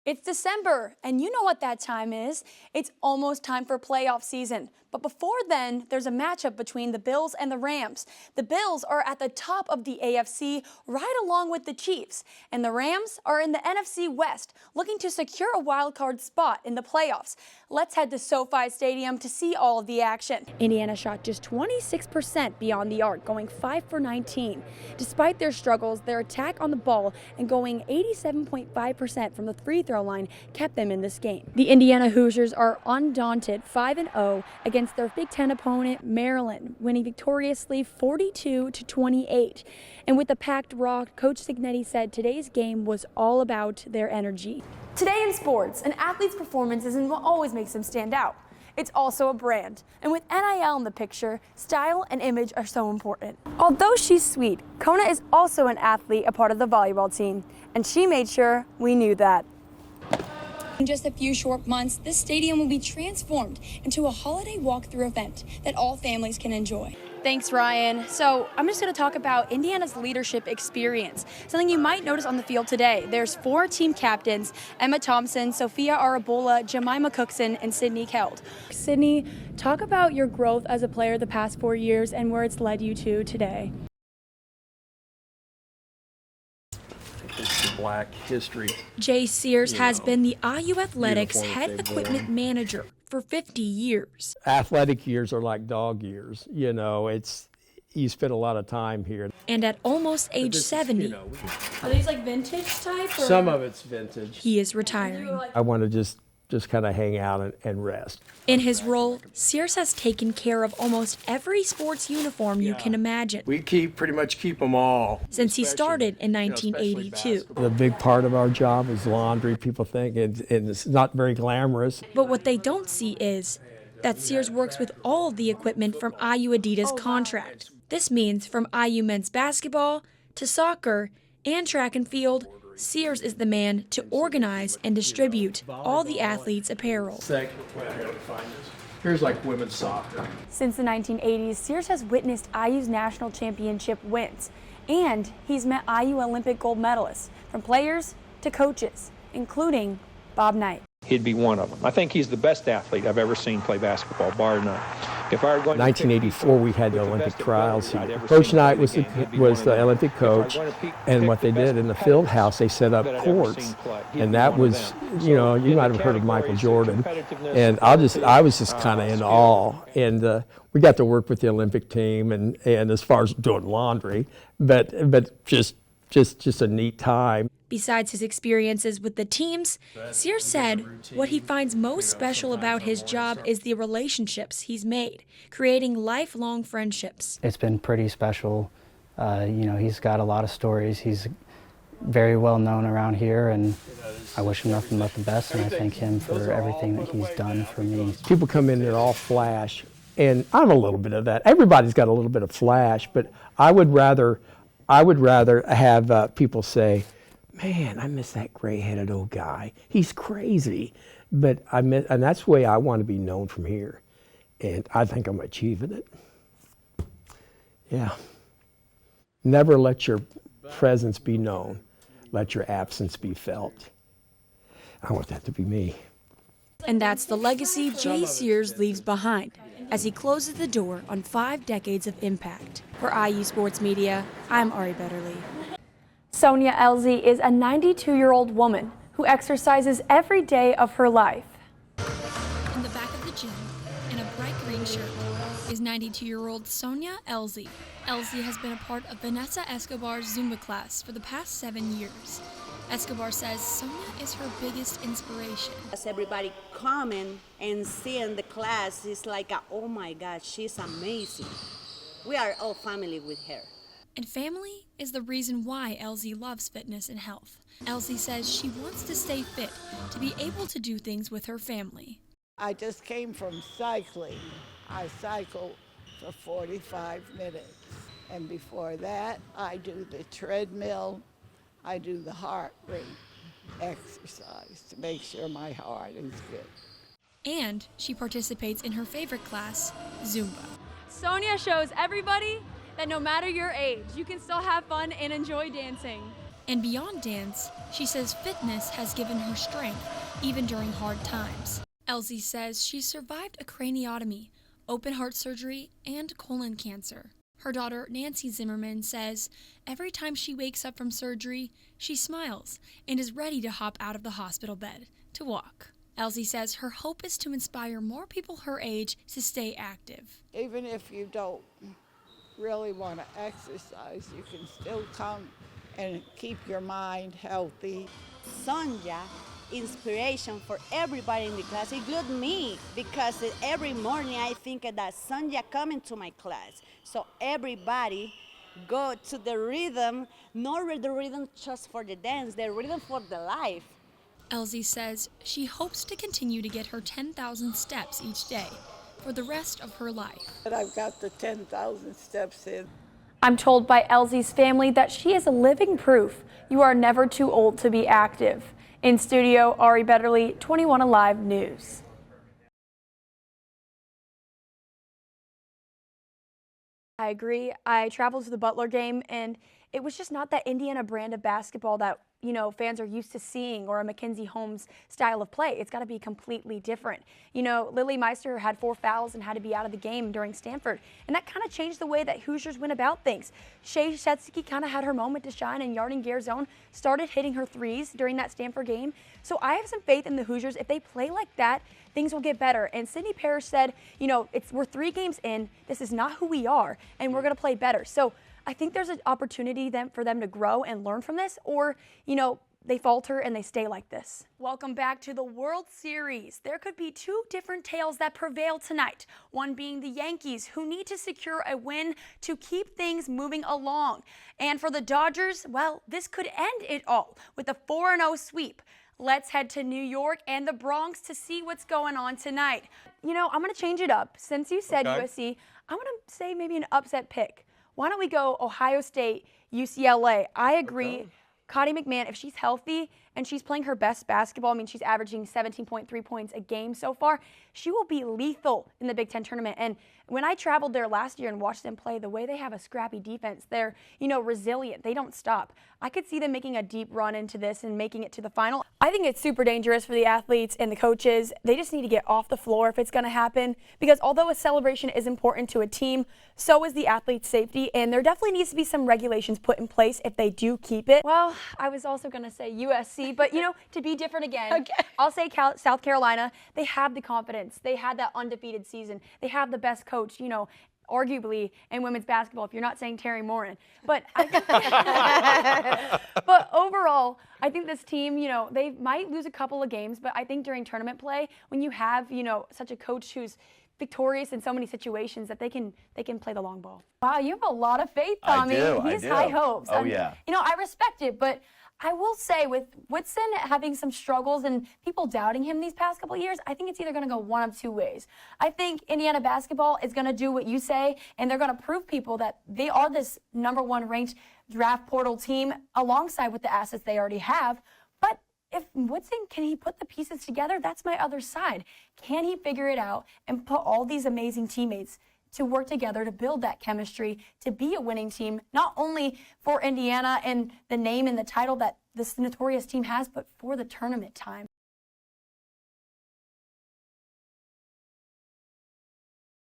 It's December, and you know what that time is. It's almost time for playoff season. But before then, there's a matchup between the Bills and the Rams. The Bills are at the top of the AFC, right along with the Chiefs. And the Rams are in the NFC West, looking to secure a wild card spot in the playoffs. Let's head to SoFi Stadium to see all of the action. Indiana shot just 26% beyond the arc, going 5 for 19. Despite their struggles, their attack on the ball and going 87.5% from the free throw line kept them in this game. The Indiana Hoosiers are undaunted, 5-0 against their Big Ten opponent Maryland, winning victoriously 42-28. And with the packed rock, Coach Cignetti said today's game was all about their energy. Today in sports, an athlete's performance isn't what always makes them stand out. It's also a brand. And with NIL in the picture, style and image are so important. Although she's sweet, Kona is also an athlete, a part of the volleyball team, and she made sure we knew that. In just a few short months, this stadium will be transformed into a holiday walkthrough event that all families can enjoy. Thanks, Ryan. So I'm just going to talk about Indiana's leadership experience. Something you might notice on the field today. There's 4 team captains: Emma Thompson, Sophia Arabola, Jemima Cookson, and Sydney Keld. Sydney, talk about your growth as a player the past 4 years and where it's led you to today. Black history. Jay Sears has been the IU Athletics head equipment manager for 50 years. Athletic years are like dog years. You spend a lot of time here. And at almost age 70, are these like vintage type? Or? Some of it's vintage. He is retiring. I want to just kind of hang out and rest. In his role, Sears has taken care of almost every sports uniform you can imagine. We pretty much keep them all. Since he started in 1982. The big part of our job is laundry. People think and it's not very glamorous. But what they don't see is that Sears works with all the equipment from IU Adidas contract. This means from IU men's basketball to soccer and track and field, Sears is the man to organize and distribute all the athletes' apparel. Here's like women's soccer. Since the 1980s, Sears has witnessed IU's national championship wins, and he's met IU Olympic gold medalists, from players to coaches, including Bob Knight. He'd be one of them. I think he's the best athlete I've ever seen play basketball, bar none. If I were going 1984, we had the Olympic trials here. Coach Knight was the Olympic coach, and what they did in the field house, they set up courts, and that was, you might have heard of Michael Jordan, and I was just kind of in awe, and we got to work with the Olympic team, and as far as doing laundry, but just a neat time. Besides his experiences with the teams, Sears said what he finds most special about his job is the relationships he's made, creating lifelong friendships. It's been pretty special. He's got a lot of stories. He's very well known around here, and I wish him nothing but the best, and I thank him for everything that he's done for me. People come in and all flash, and I'm a little bit of that. Everybody's got a little bit of flash, but I would rather have people say, "Man, I miss that gray-headed old guy. He's crazy." And that's the way I want to be known from here. And I think I'm achieving it. Yeah. Never let your presence be known. Let your absence be felt. I want that to be me. And that's the legacy Jay Sears leaves behind as he closes the door on 5 decades of impact. For IU Sports Media, I'm Ari Betterly. Sonia Elzy is a 92-year-old woman who exercises every day of her life. In the back of the gym, in a bright green shirt, is 92-year-old Sonia Elzy. Elzy has been a part of Vanessa Escobar's Zumba class for the past 7 years. Escobar says Sonia is her biggest inspiration. As everybody coming and seeing the class, it's like, oh my God, she's amazing. We are all family with her. And family is the reason why Elzy loves fitness and health. Elzy says she wants to stay fit to be able to do things with her family. I just came from cycling. I cycle for 45 minutes. And before that, I do the treadmill. I do the heart rate exercise to make sure my heart is good. And she participates in her favorite class, Zumba. Sonia shows everybody that no matter your age, you can still have fun and enjoy dancing. And beyond dance, she says fitness has given her strength, even during hard times. Elsie says she survived a craniotomy, open heart surgery, and colon cancer. Her daughter, Nancy Zimmerman, says every time she wakes up from surgery, she smiles and is ready to hop out of the hospital bed to walk. Elsie says her hope is to inspire more people her age to stay active. Even if you don't really want to exercise, you can still come and keep your mind healthy. Sonja, inspiration for everybody in the class, including me, because every morning I think that Sonja coming to my class. So everybody go to the rhythm, not the rhythm just for the dance, the rhythm for the life. Elsie says she hopes to continue to get her 10,000 steps each day for the rest of her life. But I've got the 10,000 steps in. I'm told by Elsie's family that she is a living proof you are never too old to be active. In studio, Ari Betterly, 21 Alive News. I agree. I traveled to the Butler game, and it was just not that Indiana brand of basketball that, you know, fans are used to seeing, or a Mackenzie Holmes style of play. It's got to be completely different. You know, Lily Meister had 4 fouls and had to be out of the game during Stanford, and that kind of changed the way that Hoosiers went about things. Shea Shetsky kind of had her moment to shine, and Yarden Garzone started hitting her threes during that Stanford game. So I have some faith in the Hoosiers. If they play like that, things will get better. And Sydney Parrish said, you know, we're 3 games in. This is not who we are, and we're going to play better. So I think there's an opportunity for them to grow and learn from this, or, you know, they falter and they stay like this. Welcome back to the World Series. There could be 2 different tales that prevail tonight. One being the Yankees, who need to secure a win to keep things moving along. And for the Dodgers, well, this could end it all with a 4-0 sweep. Let's head to New York and the Bronx to see what's going on tonight. You know, I'm going to change it up. Since you said USC, I'm going to say maybe an upset pick. Why don't we go Ohio State, UCLA? I agree. Okay. Connie McMahon, if she's healthy and she's playing her best basketball, I mean, she's averaging 17.3 points a game so far, she will be lethal in the Big Ten tournament. And when I traveled there last year and watched them play, the way they have a scrappy defense, they're, you know, resilient. They don't stop. I could see them making a deep run into this and making it to the final. I think it's super dangerous for the athletes and the coaches. They just need to get off the floor if it's going to happen, because although a celebration is important to a team, so is the athlete's safety, and there definitely needs to be some regulations put in place if they do keep it. Well, I was also going to say USC, but, you know, to be different again, okay. I'll say South Carolina. They have the confidence. They had that undefeated season. They have the best coach, you know, arguably in women's basketball, if you're not saying Terry Morin. But but overall, I think this team, you know, they might lose a couple of games, but I think during tournament play, when you have, you know, such a coach who's victorious in so many situations, that they can play the long ball. Wow, you have a lot of faith, Tommy. I He's do. high hopes. Yeah. You know, I respect it, but I will say with Woodson having some struggles and people doubting him these past couple of years, I think it's either going to go one of 2 ways. I think Indiana basketball is going to do what you say, and they're going to prove people that they are this #1 ranked draft portal team alongside with the assets they already have. But if Woodson, can he put the pieces together? That's my other side. Can he figure it out and put all these amazing teammates to work together to build that chemistry, to be a winning team, not only for Indiana and the name and the title that this notorious team has, but for the tournament time?